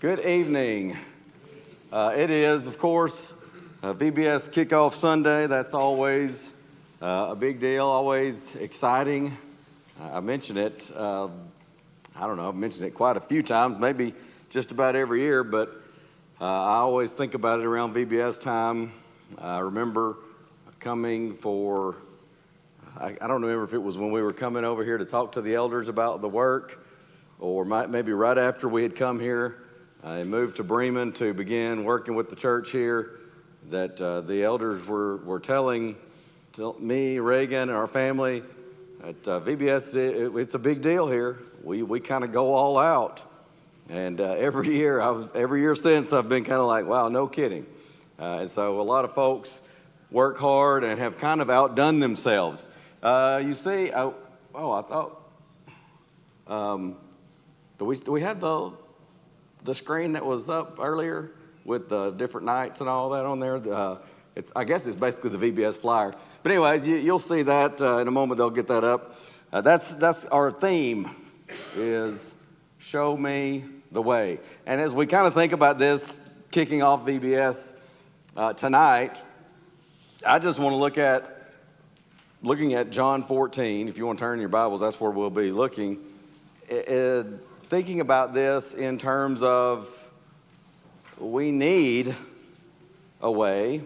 Good evening. It is, of course, VBS Kickoff Sunday. That's always a big deal, always exciting. I mention it, I've mentioned it quite a few times, maybe just about every year, but I always think about it around VBS time. I remember coming for, I don't remember if it was when we were coming over here to talk to the elders about the work, or maybe right after we had come here. I moved to Bremen to begin working with the church here, that the elders were telling me, Reagan, and our family at VBS, it's a big deal here. We kind of go all out. And every year since, I've been kind of like, wow, no kidding. And so a lot of folks work hard and have kind of outdone themselves. You see, I thought, do we have the screen that was up earlier with the different nights and all that on there? I guess it's basically the VBS flyer. But anyways, you'll see that in a moment. They'll get that up. That's our theme, is show me the way. And as we kind of think about this, kicking off VBS tonight, I just want to looking at John 14. If you want to turn in your Bibles, that's where we'll be looking. Thinking about this in terms of we need a way,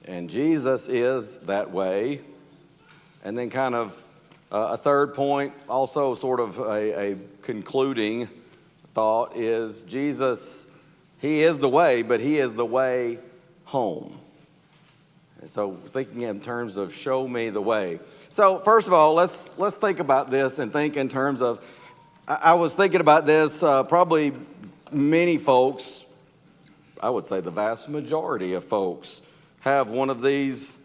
and Jesus is that way. And then kind of a third point, also sort of a concluding thought, is Jesus, he is the way, but he is the way home. And so thinking in terms of show me the way. So first of all, let's think about this and think in terms of, I was thinking about this, probably many folks, I would say the vast majority of folks, have one of these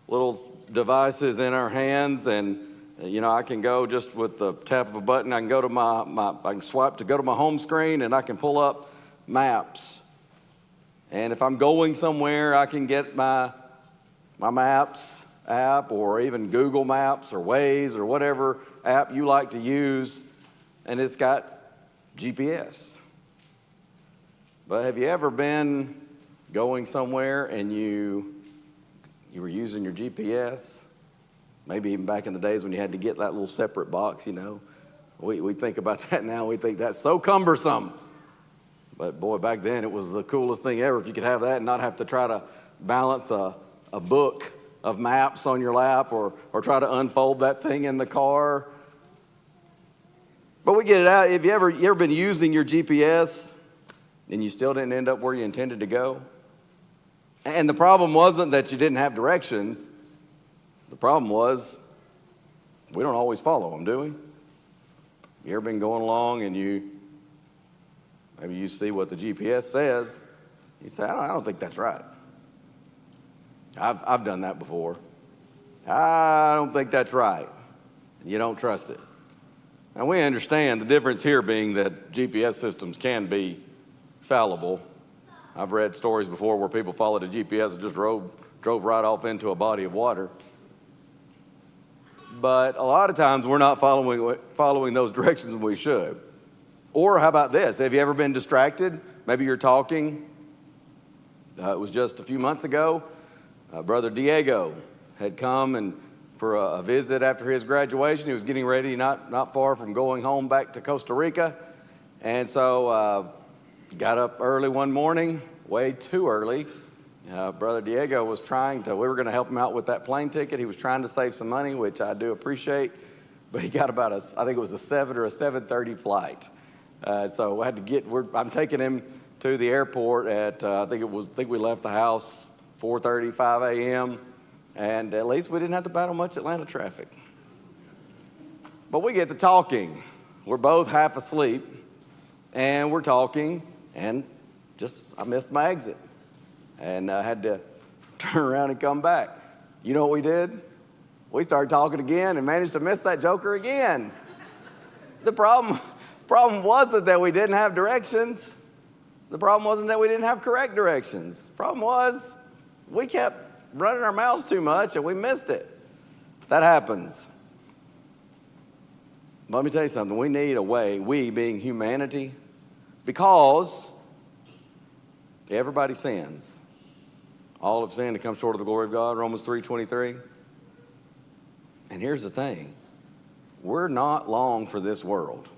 little devices in our hands, and I can go just with the tap of a button. I can go to I can swipe to go to my home screen, and I can pull up maps. And if I'm going somewhere, I can get my Maps app, or even Google Maps or Waze or whatever app you like to use, and it's got GPS. But have you ever been going somewhere and you were using your GPS? Maybe even back in the days when you had to get that little separate box, We think about that now. We think that's so cumbersome. But boy, back then it was the coolest thing ever if you could have that and not have to try to balance a book of maps on your lap or try to unfold that thing in the car. But we get it out. Have you ever been using your GPS and you still didn't end up where you intended to go? And the problem wasn't that you didn't have directions. The problem was we don't always follow them, do we? You ever been going along and maybe you see what the GPS says, you say, I don't think that's right. I've done that before. I don't think that's right. You don't trust it. And we understand the difference here being that GPS systems can be fallible. I've read stories before where people followed a GPS and just drove right off into a body of water. But a lot of times we're not following those directions we should. Or how about this? Have you ever been distracted? Maybe you're talking. It was just a few months ago. Brother Diego had come and for a visit after his graduation. He was getting ready, not far from going home back to Costa Rica. And so got up early one morning, way too early. Brother Diego was we were going to help him out with that plane ticket. He was trying to save some money, which I do appreciate. But he got about I think it was a 7 or a 7:30 flight. So I had to I'm taking him to the airport at, I think we left the house 4:30, 5 a.m. And at least we didn't have to battle much Atlanta traffic. But we get to talking. We're both half asleep, and we're talking, and I missed my exit. And I had to turn around and come back. You know what we did? We started talking again and managed to miss that joker again. The problem wasn't that we didn't have directions. The problem wasn't that we didn't have correct directions. The problem was we kept running our mouths too much and we missed it. That happens. Let me tell you something. We need a way, we being humanity, Because everybody sins. All have sinned and come short of the glory of God, Romans 3:23. And here's the thing. We're not long for this world.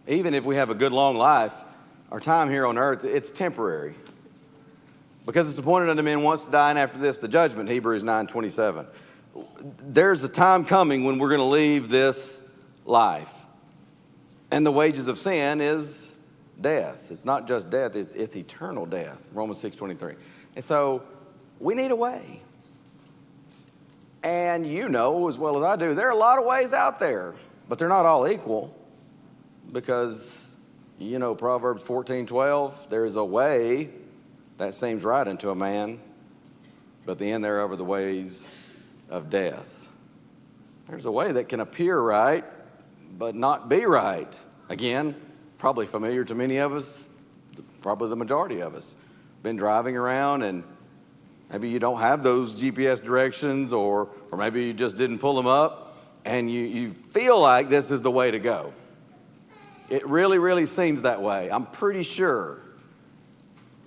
Even if we have a good long life, our time here on earth, it's temporary. Because it's appointed unto men once to die, and after this the judgment, Hebrews 9:27. There's a time coming when we're going to leave this life. And the wages of sin is death. It's not just death, it's eternal death, Romans 6:23. And so we need a way. And you know as well as I do, there are a lot of ways out there, but they're not all equal. Because, you know, Proverbs 14:12, there's a way that seems right unto a man, but the end thereof are the ways of death. There's a way that can appear right, but not be right. Again, probably familiar to many of us, probably the majority of us. Been driving around and maybe you don't have those GPS directions, or maybe you just didn't pull them up, and you feel like this is the way to go. It really, really seems that way. I'm pretty sure.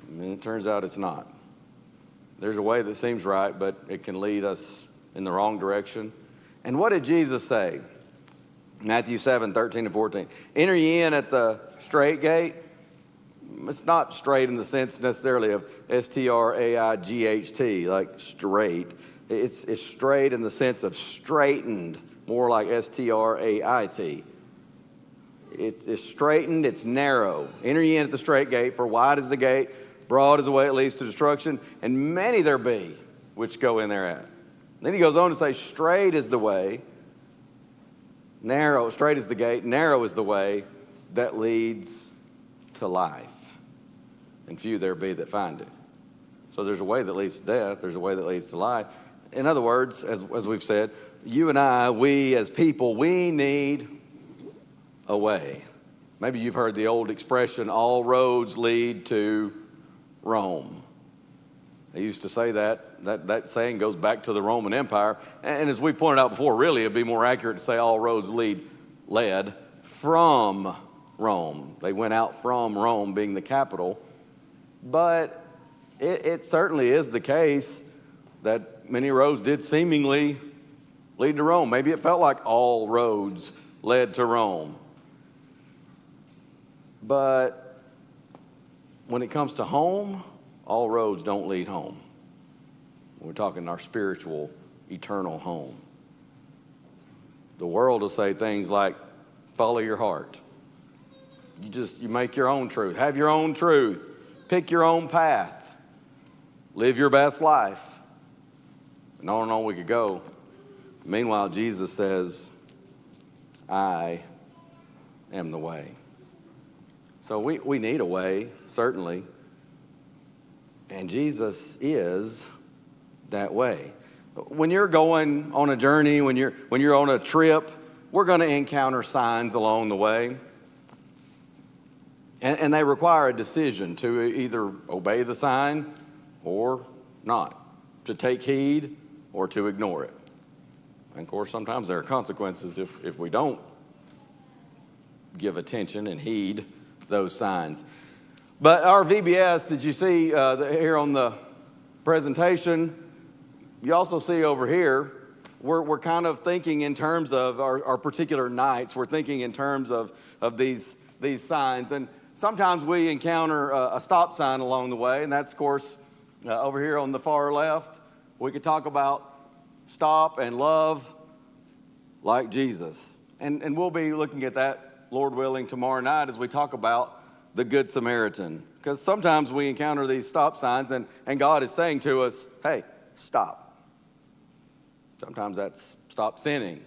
And it turns out it's not. There's a way that seems right, but it can lead us in the wrong direction. And what did Jesus say? Matthew 7:13-14. Enter ye in at the straight gate. It's not straight in the sense necessarily of S-T-R-A-I-G-H-T, like straight. It's straight in the sense of straightened, more like S-T-R-A-I-T. It's straightened, it's narrow. Enter ye in at the straight gate, for wide is the gate, broad is the way it leads to destruction, and many there be which go in thereat. Then he goes on to say, straight is the way, straight is the gate, narrow is the way that leads to life, and few there be that find it. So there's a way that leads to death, there's a way that leads to life. In other words, as we've said, you and I, we as people, we need a way. Maybe you've heard the old expression, all roads lead to Rome. They used to say that saying goes back to the Roman Empire. And as we pointed out before, really it'd be more accurate to say all roads led from Rome. They went out from Rome being the capital. But it certainly is the case that many roads did seemingly lead to Rome. Maybe it felt like all roads led to Rome. But when it comes to home, all roads don't lead home. We're talking our spiritual, eternal home. The world will say things like, follow your heart. You make your own truth. Have your own truth. Pick your own path. Live your best life. And on we could go. Meanwhile, Jesus says, I am the way. So we need a way, certainly. And Jesus is that way. When you're going on a journey, when you're on a trip, we're going to encounter signs along the way. And they require a decision to either obey the sign or not, to take heed or to ignore it. And of course, sometimes there are consequences if we don't give attention and heed those signs. But our VBS that you see here on the presentation, you also see over here, we're kind of thinking in terms of our particular nights. We're thinking in terms of these signs. And sometimes we encounter a stop sign along the way, and that's, of course, over here on the far left. We could talk about stop and love like Jesus. And we'll be looking at that, Lord willing, tomorrow night as we talk about the Good Samaritan. Because sometimes we encounter these stop signs and God is saying to us, hey, stop. Sometimes that's stop sinning.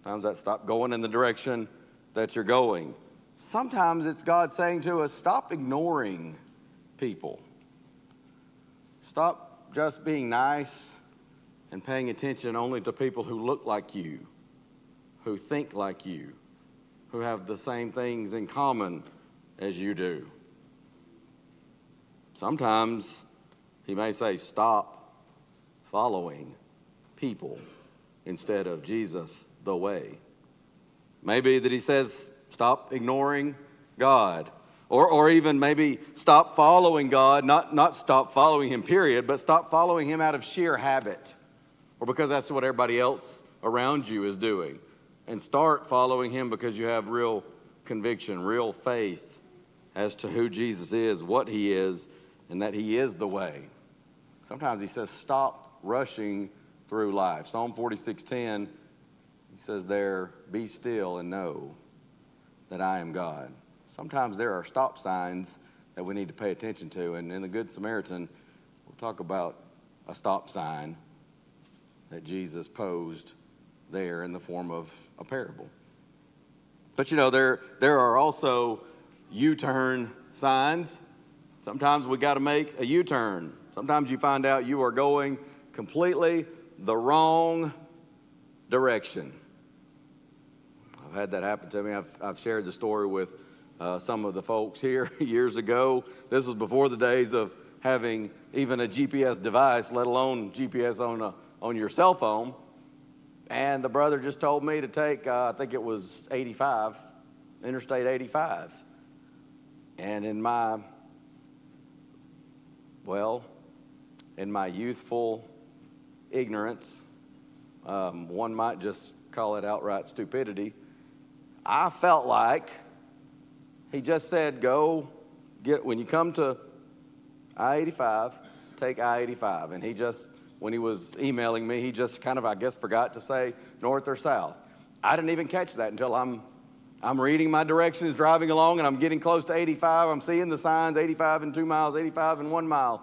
Sometimes that's stop going in the direction that you're going. Sometimes it's God saying to us, stop ignoring people. Stop just being nice and paying attention only to people who look like you, who think like you, who have the same things in common as you do. Sometimes he may say, stop following people instead of Jesus, the way. Maybe that he says, stop ignoring God. Or even maybe stop following God, not stop following him, period, but stop following him out of sheer habit or because that's what everybody else around you is doing. And start following him because you have real conviction, real faith as to who Jesus is, what he is, and that he is the way. Sometimes he says, stop rushing through life. Psalm 46:10, he says there, be still and know that I am God. Sometimes there are stop signs that we need to pay attention to. And in the Good Samaritan, we'll talk about a stop sign that Jesus posed there in the form of a parable. But there are also U-turn signs. Sometimes we got to make a U-turn. Sometimes you find out you are going completely the wrong direction. I've had that happen to me. I've shared the story with some of the folks here years ago. This was before the days of having even a GPS device, let alone GPS on your cell phone. And the brother just told me to take, I think it was 85, Interstate 85. And in my youthful ignorance, one might just call it outright stupidity, I felt like he just said, when you come to I-85, take I-85. And when he was emailing me, he just kind of, I guess, forgot to say north or south. I didn't even catch that until I'm reading my directions, driving along, and I'm getting close to 85. I'm seeing the signs, 85 and 2 miles, 85 and 1 mile.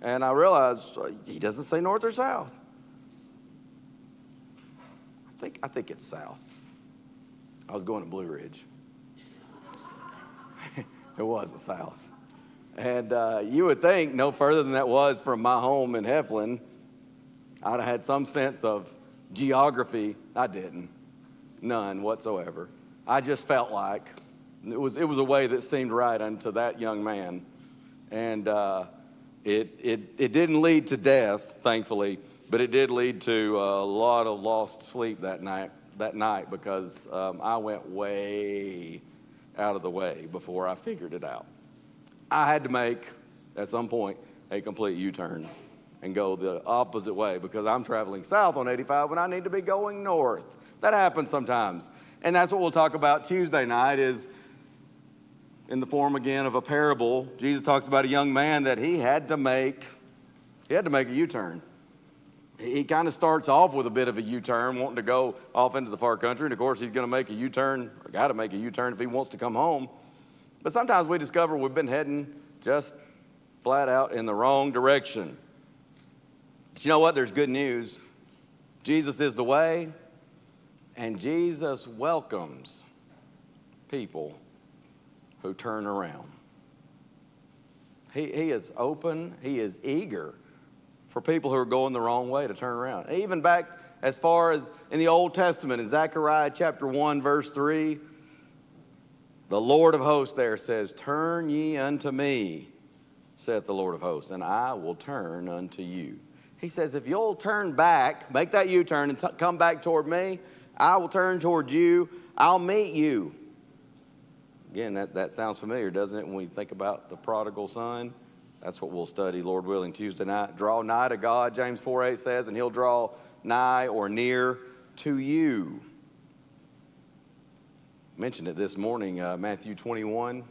And I realized he doesn't say north or south. I think it's south. I was going to Blue Ridge. It wasn't south. And you would think no further than that was from my home in Heflin, I'd have had some sense of geography. I didn't. None whatsoever. I just felt like it was a way that seemed right unto that young man. And it didn't lead to death, thankfully, but it did lead to a lot of lost sleep that night because I went way out of the way before I figured it out. I had to make, at some point, a complete U-turn and go the opposite way because I'm traveling south on 85 when I need to be going north. That happens sometimes. And that's what we'll talk about Tuesday night is in the form again of a parable. Jesus talks about a young man that he had to make a U-turn. He kind of starts off with a bit of a U-turn, wanting to go off into the far country. And, of course, he's going to make a U-turn, or got to make a U-turn if he wants to come home. But sometimes we discover we've been heading just flat out in the wrong direction. But you know what? There's good news. Jesus is the way, and Jesus welcomes people who turn around. He is open. He is eager for people who are going the wrong way to turn around. Even back as far as in the Old Testament, in Zechariah chapter 1, verse 3, the Lord of hosts there says, turn ye unto me, saith the Lord of hosts, and I will turn unto you. He says, if you'll turn back, make that U-turn and come back toward me, I will turn toward you, I'll meet you. Again, that sounds familiar, doesn't it, when we think about the prodigal son? That's what we'll study, Lord willing, Tuesday night. Draw nigh to God, James 4:8 says, and he'll draw nigh or near to you. Mentioned it this morning, Matthew 21,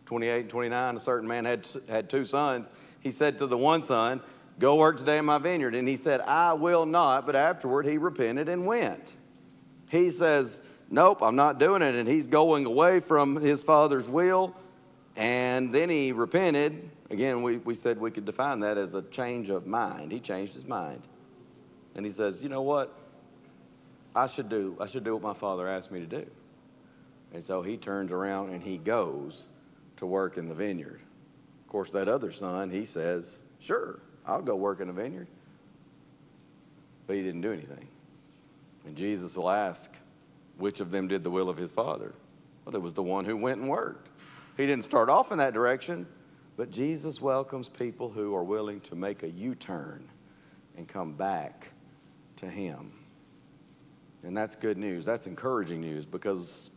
28 and 29. A certain man had two sons. He said to the one son, go work today in my vineyard. And he said, I will not. But afterward he repented and went. He says, nope, I'm not doing it. And he's going away from his father's will. And then he repented. Again, we said we could define that as a change of mind. He changed his mind. And he says, you know what? I should do what my father asked me to do. And so he turns around and he goes to work in the vineyard. Of course, that other son, he says, sure, I'll go work in the vineyard. But he didn't do anything. And Jesus will ask, which of them did the will of his father? Well, it was the one who went and worked. He didn't start off in that direction, but Jesus welcomes people who are willing to make a U-turn and come back to him. And that's good news. That's encouraging news because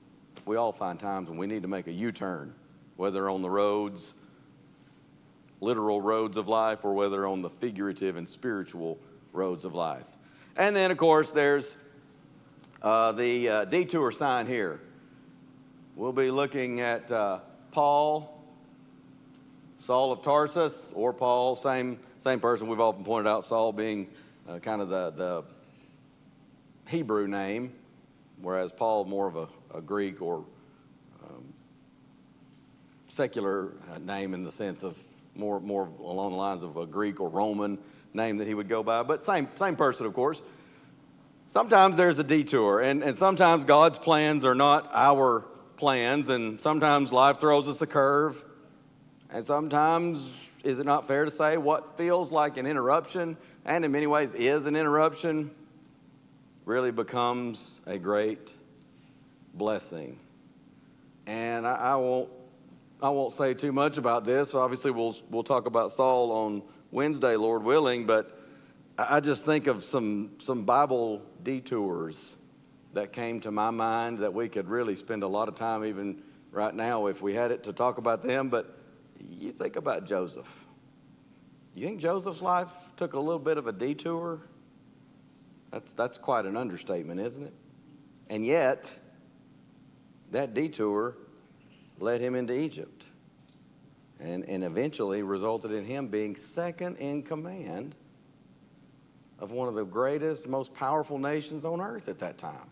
we all find times when we need to make a U-turn whether on the roads, literal roads of life, or whether on the figurative and spiritual roads of life. And then, of course, there's the detour sign here. We'll be looking at Paul, Saul of Tarsus, or Paul, same person. We've often pointed out Saul being kind of the Hebrew name, whereas Paul more of a Greek or secular name in the sense of more along the lines of a Greek or Roman name that he would go by, but same person, of course. Sometimes there's a detour, and sometimes God's plans are not our plans, and sometimes life throws us a curve, and sometimes, is it not fair to say, what feels like an interruption, and in many ways is an interruption, really becomes a great blessing. And I won't say too much about this. Obviously, we'll talk about Saul on Wednesday, Lord willing, but I just think of some Bible detours that came to my mind that we could really spend a lot of time even right now if we had it to talk about them. But you think about Joseph. You think Joseph's life took a little bit of a detour? That's quite an understatement, isn't it? And yet, that detour led him into Egypt and eventually resulted in him being second in command of one of the greatest, most powerful nations on earth at that time.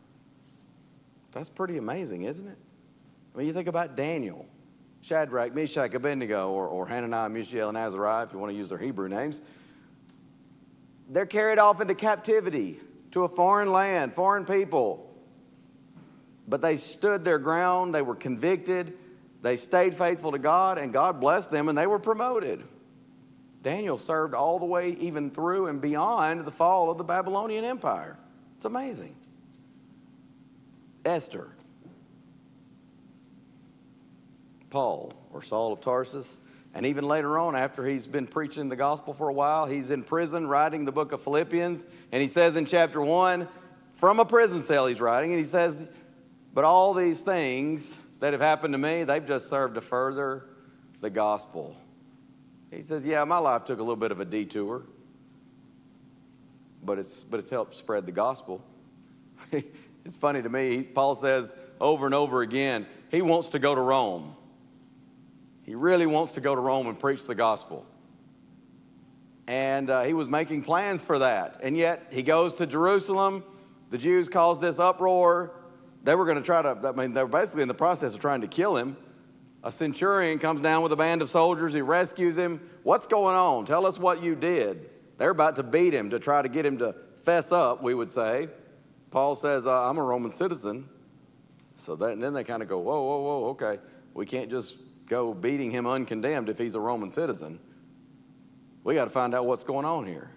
That's pretty amazing, isn't it? I mean, you think about Daniel, Shadrach, Meshach, Abednego, or Hananiah, Mishael, and Azariah, if you want to use their Hebrew names. They're carried off into captivity to a foreign land, foreign people. But they stood their ground, they were convicted, they stayed faithful to God, and God blessed them, and they were promoted. Daniel served all the way even through and beyond the fall of the Babylonian Empire. It's amazing. Esther. Paul, or Saul of Tarsus. And even later on, after he's been preaching the gospel for a while, he's in prison writing the book of Philippians. And he says in chapter 1, from a prison cell he's writing, and he says, but all these things that have happened to me, they've just served to further the gospel. He says, yeah, my life took a little bit of a detour, but it's helped spread the gospel. It's funny to me, Paul says over and over again, he wants to go to Rome. He really wants to go to Rome and preach the gospel. And he was making plans for that. And yet he goes to Jerusalem. The Jews caused this uproar. They were going to they were basically in the process of trying to kill him. A centurion comes down with a band of soldiers. He rescues him. What's going on? Tell us what you did. They're about to beat him to try to get him to fess up, we would say. Paul says, I'm a Roman citizen. So then they kind of go, whoa, okay. We can't just go beating him uncondemned if he's a Roman citizen. We got to find out what's going on here.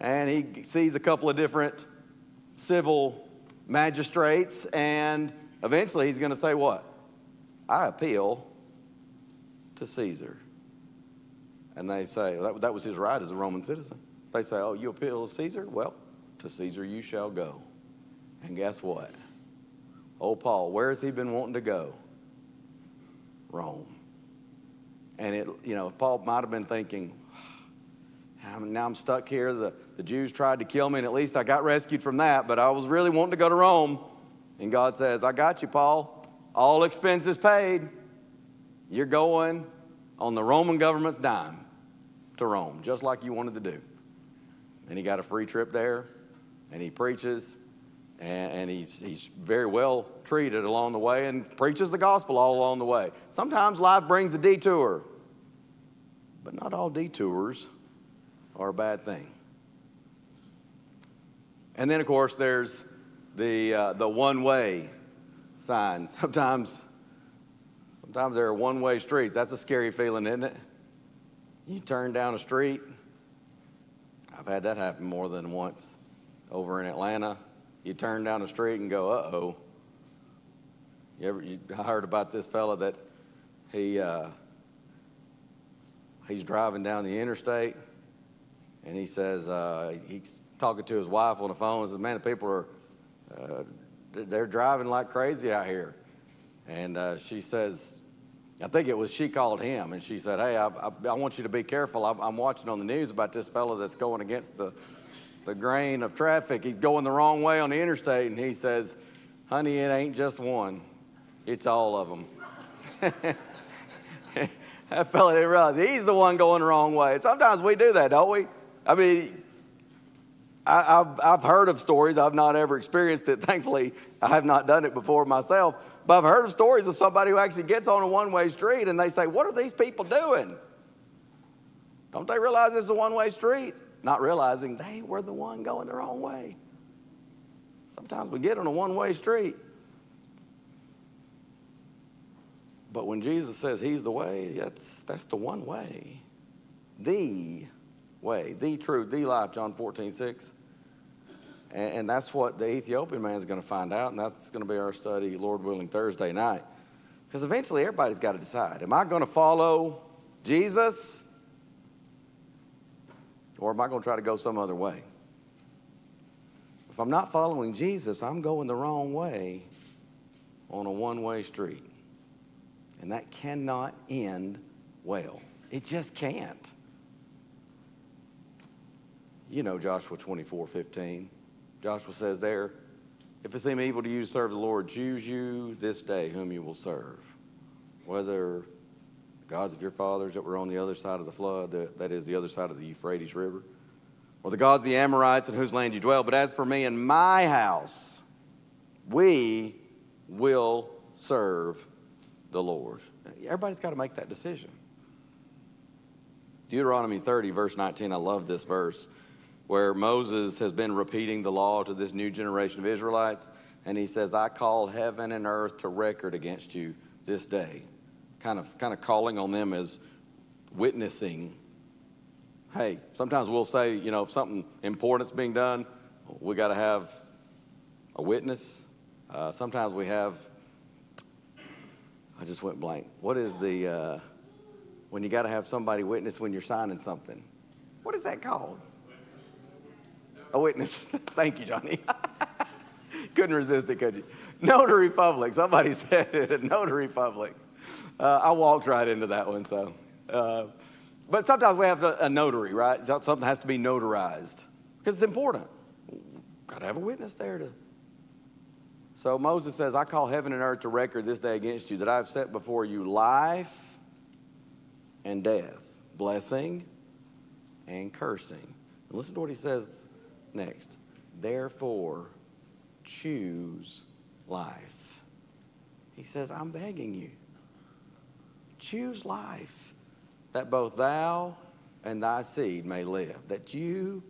And he sees a couple of different civil magistrates, and eventually he's going to say what? I appeal to Caesar. And they say, that was his right as a Roman citizen. They say, oh, you appeal to Caesar? Well, to Caesar you shall go. And guess what? Oh, Paul, where has he been wanting to go? Rome. And Paul might have been thinking, now I'm stuck here. The Jews tried to kill me, and at least I got rescued from that, but I was really wanting to go to Rome. And God says, I got you, Paul. All expenses paid. You're going on the Roman government's dime to Rome, just like you wanted to do. And he got a free trip there, and he preaches, and he's very well treated along the way and preaches the gospel all along the way. Sometimes life brings a detour, but not all detours are a bad thing. And then, of course, there's the one-way sign. Sometimes there are one-way streets. That's a scary feeling, isn't it? You turn down a street. I've had that happen more than once over in Atlanta. You turn down a street and go, uh-oh. I heard about this fella that he's driving down the interstate, and he says, he's talking to his wife on the phone and says, man, the people are, they're driving like crazy out here. And she says, I think it was she called him, and she said, hey, I want you to be careful. I'm watching on the news about this fellow that's going against the grain of traffic. He's going the wrong way on the interstate, and he says, honey, it ain't just one. It's all of them. That fella didn't realize he's the one going the wrong way. Sometimes we do that, don't we? I mean, I've heard of stories. I've not ever experienced it. Thankfully, I have not done it before myself. But I've heard of stories of somebody who actually gets on a one-way street and they say, what are these people doing? Don't they realize this is a one-way street? Not realizing they were the one going the wrong way. Sometimes we get on a one-way street. But when Jesus says he's the way, that's the one way. The way, the truth, the life, John 14:6. And that's what the Ethiopian man is going to find out, and that's going to be our study, Lord willing, Thursday night. Because eventually everybody's got to decide, am I going to follow Jesus, or am I going to try to go some other way? If I'm not following Jesus, I'm going the wrong way on a one-way street. And that cannot end well. It just can't. You know Joshua 24:15. Joshua says there, if it seem evil to you to serve the Lord, choose you this day whom you will serve. Whether the gods of your fathers that were on the other side of the flood, that is the other side of the Euphrates River, or the gods of the Amorites in whose land you dwell. But as for me and my house, we will serve the Lord. Everybody's got to make that decision. Deuteronomy 30, verse 19, I love this verse, where Moses has been repeating the law to this new generation of Israelites, and he says, I call heaven and earth to record against you this day. Kind of calling on them as witnessing. Hey, sometimes we'll say, if something important's being done, we got to have a witness. Sometimes we have, I just went blank. What is when you got to have somebody witness when you're signing something? What is that called? A witness. Thank you, Johnny. Couldn't resist it, could you? Notary public. Somebody said it, a notary public. I walked right into that one. So, but sometimes we have a notary, right? Something has to be notarized because it's important. Got to have a witness there to. So Moses says, I call heaven and earth to record this day against you that I have set before you life and death, blessing and cursing. And listen to what he says next. Therefore, choose life. He says, I'm begging you. Choose life, that both thou and thy seed may live, that you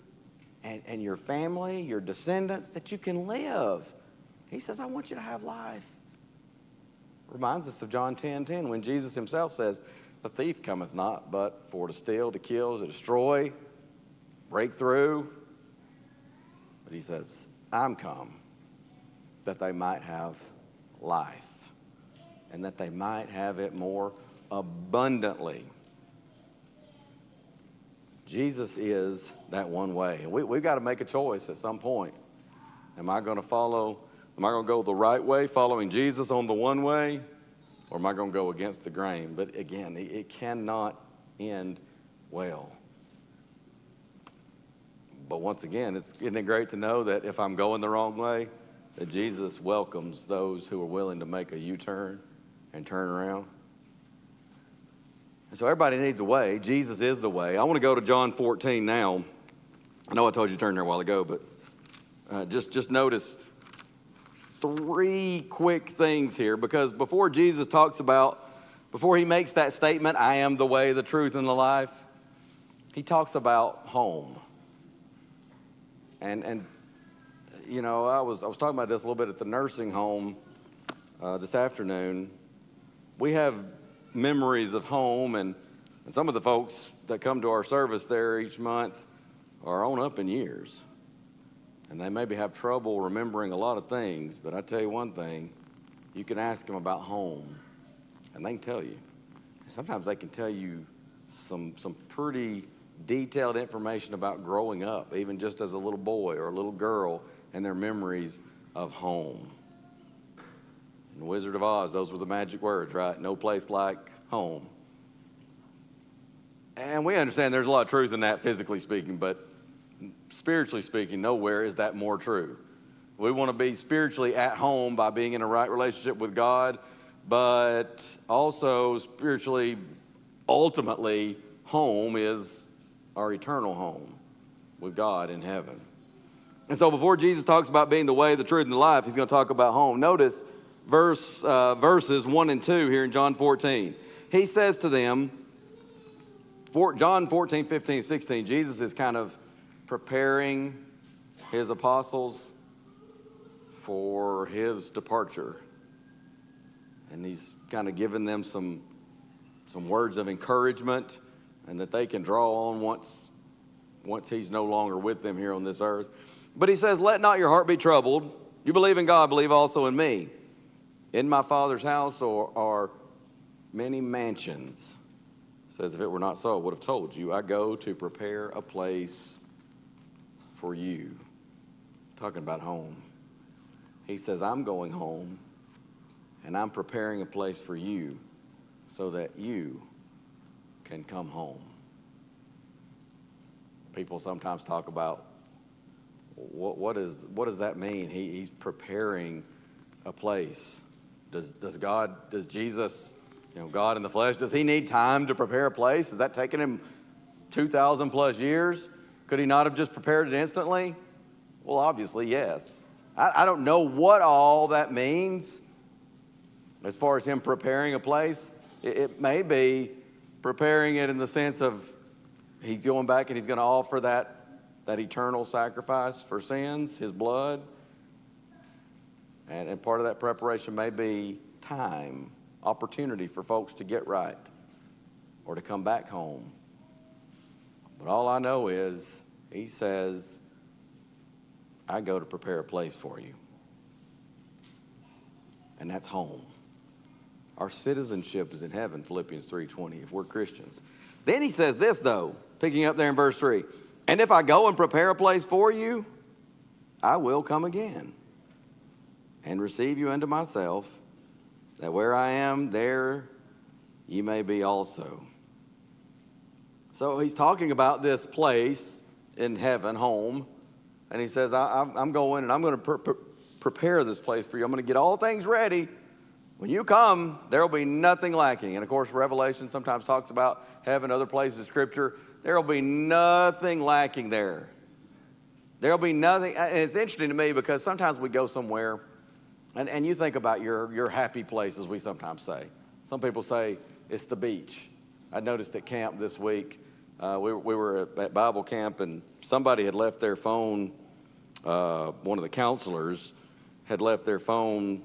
and your family, your descendants, that you can live. He says, I want you to have life. Reminds us of John 10:10 when Jesus himself says, the thief cometh not but for to steal, to kill, to destroy, break through. But he says, I'm come that they might have life and that they might have it more abundantly. Jesus is that one way. And we've got to make a choice at some point. Am I going to go the right way, following Jesus on the one way, or am I going to go against the grain? But again, it cannot end well. But once again, isn't it great to know that if I'm going the wrong way, that Jesus welcomes those who are willing to make a U-turn and turn around? And so everybody needs a way. Jesus is the way. I want to go to John 14 now. I know I told you to turn there a while ago, but just notice three quick things here, because before he makes that statement, I am the way, the truth, and the life, he talks about home. And I was talking about this a little bit at the nursing home this afternoon. We have memories of home, and some of the folks that come to our service there each month are on up in years. And they maybe have trouble remembering a lot of things, but I tell you one thing, you can ask them about home, and they can tell you. Sometimes they can tell you some pretty detailed information about growing up, even just as a little boy or a little girl, and their memories of home. In The Wizard of Oz, those were the magic words, right? No place like home. And we understand there's a lot of truth in that, physically speaking, but spiritually speaking, nowhere is that more true. We want to be spiritually at home by being in a right relationship with God, but also spiritually, ultimately, home is our eternal home with God in heaven. And so before Jesus talks about being the way, the truth, and the life, he's going to talk about home. Notice verses 1 and 2 here in John 14. He says to them, John 14, 15, 16, Jesus is kind of preparing his apostles for his departure. And he's kind of giving them some words of encouragement and that they can draw on once he's no longer with them here on this earth. But he says, let not your heart be troubled. You believe in God, believe also in me. In my Father's house are many mansions. Says, if it were not so, I would have told you. I go to prepare a place for you. Talking about home. He says, I'm going home, and I'm preparing a place for you so that you can come home. People sometimes talk about what does that mean? He's preparing a place. Does Jesus, God in the flesh, does he need time to prepare a place? Is that taking him 2,000 plus years? Could he not have just prepared it instantly? Well, obviously, yes. I don't know what all that means as far as him preparing a place. It may be preparing it in the sense of he's going back and he's going to offer that eternal sacrifice for sins, his blood. And part of that preparation may be time, opportunity for folks to get right or to come back home. But all I know is he says, I go to prepare a place for you. And that's home. Our citizenship is in heaven, Philippians 3:20, if we're Christians. Then he says this, though, picking up there in verse 3. And if I go and prepare a place for you, I will come again and receive you unto myself, that where I am, there ye may be also. So he's talking about this place in heaven, home, and he says, I'm going and I'm going to prepare this place for you. I'm going to get all things ready. When you come, there will be nothing lacking. And of course, Revelation sometimes talks about heaven, other places in Scripture. There will be nothing lacking there. There will be nothing. And it's interesting to me because sometimes we go somewhere and you think about your happy place, as we sometimes say. Some people say it's the beach. I noticed at camp this week, we were at Bible camp, and somebody had left their phone, one of the counselors had left their phone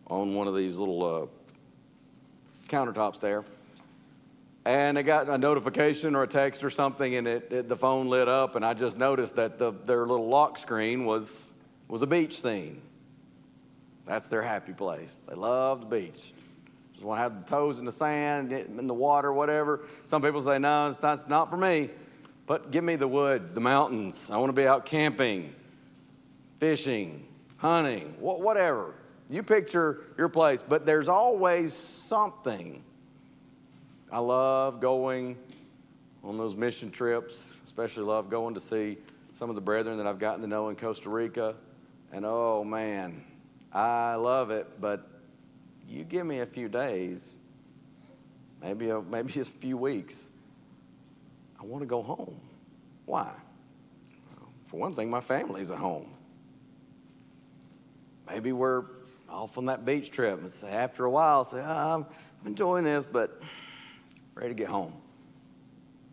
on one of these little countertops there. And they got a notification or a text or something, and the phone lit up, and I just noticed that their little lock screen was a beach scene. That's their happy place. They love the beach. Just want to have the toes in the sand, in the water, whatever. Some people say, no, it's not for me. But give me the woods, the mountains. I want to be out camping, fishing, hunting, whatever. You picture your place, but there's always something. I love going on those mission trips, especially love going to see some of the brethren that I've gotten to know in Costa Rica. And oh man, I love it, but you give me a few days, maybe just a few weeks, I want to go home. Why? Well, for one thing, my family's at home. Maybe we're off on that beach trip and say, after a while, I'm enjoying this, but ready to get home.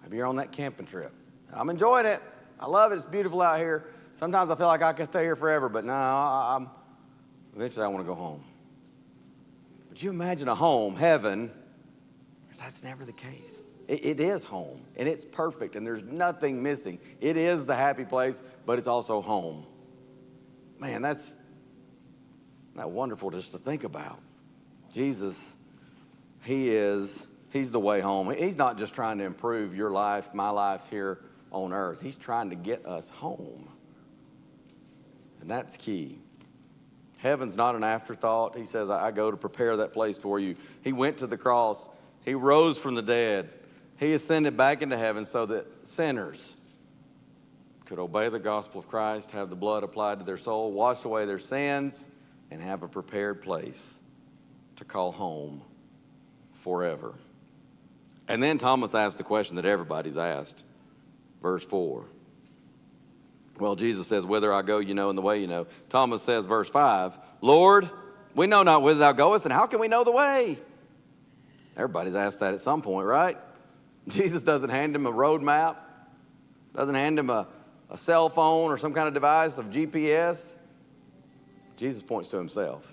Maybe you're on that camping trip. I'm enjoying it. I love it. It's beautiful out here. Sometimes I feel like I can stay here forever, but no, eventually I want to go home. But you imagine a home, heaven, that's never the case. It is home, and it's perfect, and there's nothing missing. It is the happy place, but it's also home. Man, that's not wonderful just to think about. Jesus, he's the way home. He's not just trying to improve your life, my life here on earth. He's trying to get us home. And that's key. Heaven's not an afterthought. He says, I go to prepare that place for you. He went to the cross He rose from the dead. He ascended back into heaven so that sinners could obey the gospel of Christ, have the blood applied to their soul, wash away their sins, and have a prepared place to call home forever. And then Thomas asked the question that everybody's asked. Verse 4. Well, Jesus says, whither I go, you know, and the way you know. Thomas says, verse 5, Lord, we know not whither thou goest, and how can we know the way? Everybody's asked that at some point, right? Jesus doesn't hand him a road map, doesn't hand him a cell phone or some kind of device of GPS. Jesus points to himself.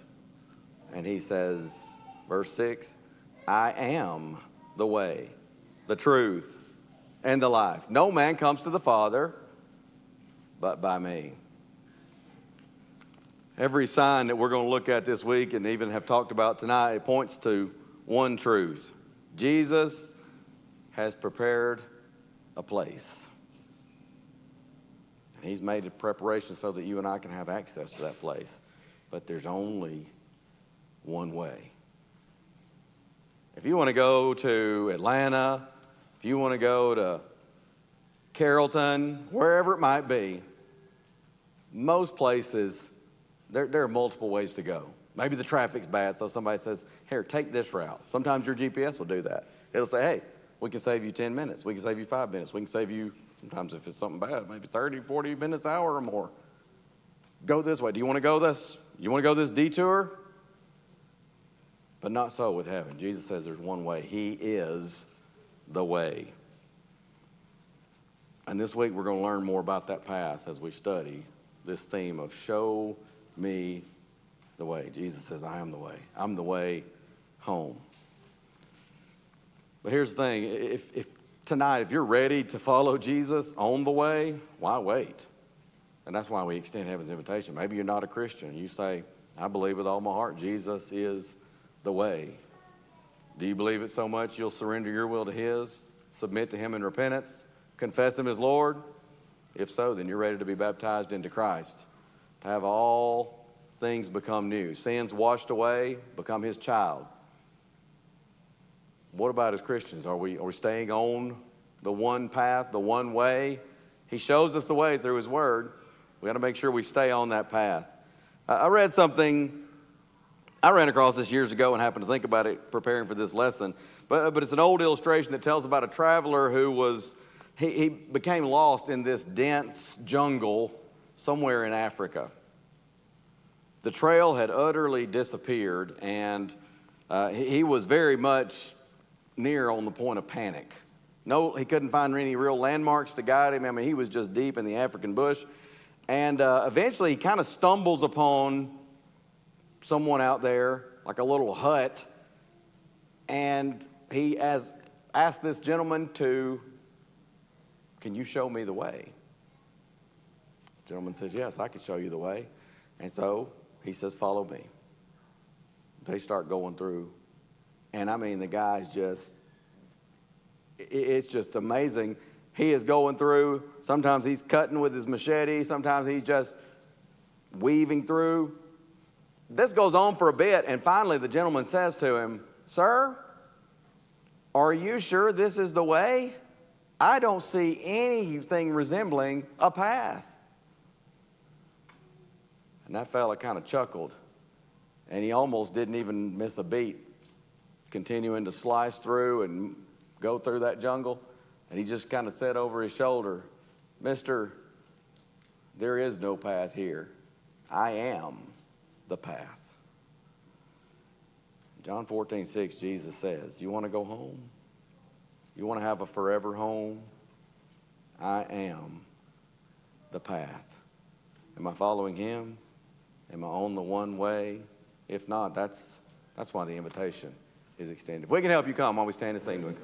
And he says, verse 6, I am the way, the truth, and the life. No man comes to the Father but by me. Every sign that we're going to look at this week and even have talked about tonight, it points to one truth. Jesus has prepared a place. And he's made a preparation so that you and I can have access to that place. But there's only one way. If you want to go to Atlanta, if you want to go to Carrollton, wherever it might be, most places, there are multiple ways to go. Maybe the traffic's bad, so somebody says, here, take this route. Sometimes your GPS will do that. It'll say, hey, we can save you 10 minutes. We can save you 5 minutes. We can save you, sometimes if it's something bad, maybe 30, 40 minutes, hour or more. Go this way. Do you want to go this? You want to go this detour? But not so with heaven. Jesus says there's one way. He is the way. And this week we're going to learn more about that path as we study this theme of show me the way. Jesus says, I am the way. I'm the way home. But here's the thing. If tonight, if you're ready to follow Jesus on the way, why wait? And that's why we extend heaven's invitation. Maybe you're not a Christian. You say, I believe with all my heart Jesus is the way. Do you believe it so much you'll surrender your will to his, submit to him in repentance, confess him as Lord? If so, then you're ready to be baptized into Christ, to have all things become new. Sins washed away, become his child. What about as Christians? Are we staying on the one path, the one way? He shows us the way through his word. We got to make sure we stay on that path. I read something I ran across this years ago and happened to think about it preparing for this lesson. But it's an old illustration that tells about a traveler who he became lost in this dense jungle somewhere in Africa. The trail had utterly disappeared, and he was very much near on the point of panic. No, he couldn't find any real landmarks to guide him. I mean, he was just deep in the African bush. And eventually he kind of stumbles upon someone out there, like a little hut. And he has asked this gentleman can you show me the way? The gentleman says, yes, I can show you the way. And so he says, follow me. They start going through. And I mean, the guy's it's just amazing. He is going through. Sometimes he's cutting with his machete. Sometimes he's just weaving through. This goes on for a bit. And finally, the gentleman says to him, sir, are you sure this is the way? I don't see anything resembling a path. And that fella kind of chuckled. And he almost didn't even miss a beat, continuing to slice through and go through that jungle. And he just kind of said over his shoulder, Mister, there is no path here. I am the path. John 14:6, Jesus says, you want to go home? You want to have a forever home? I am the path. Am I following him? Am I on the one way? If not, that's why the invitation is extended. If we can help you come while we stand and sing to him.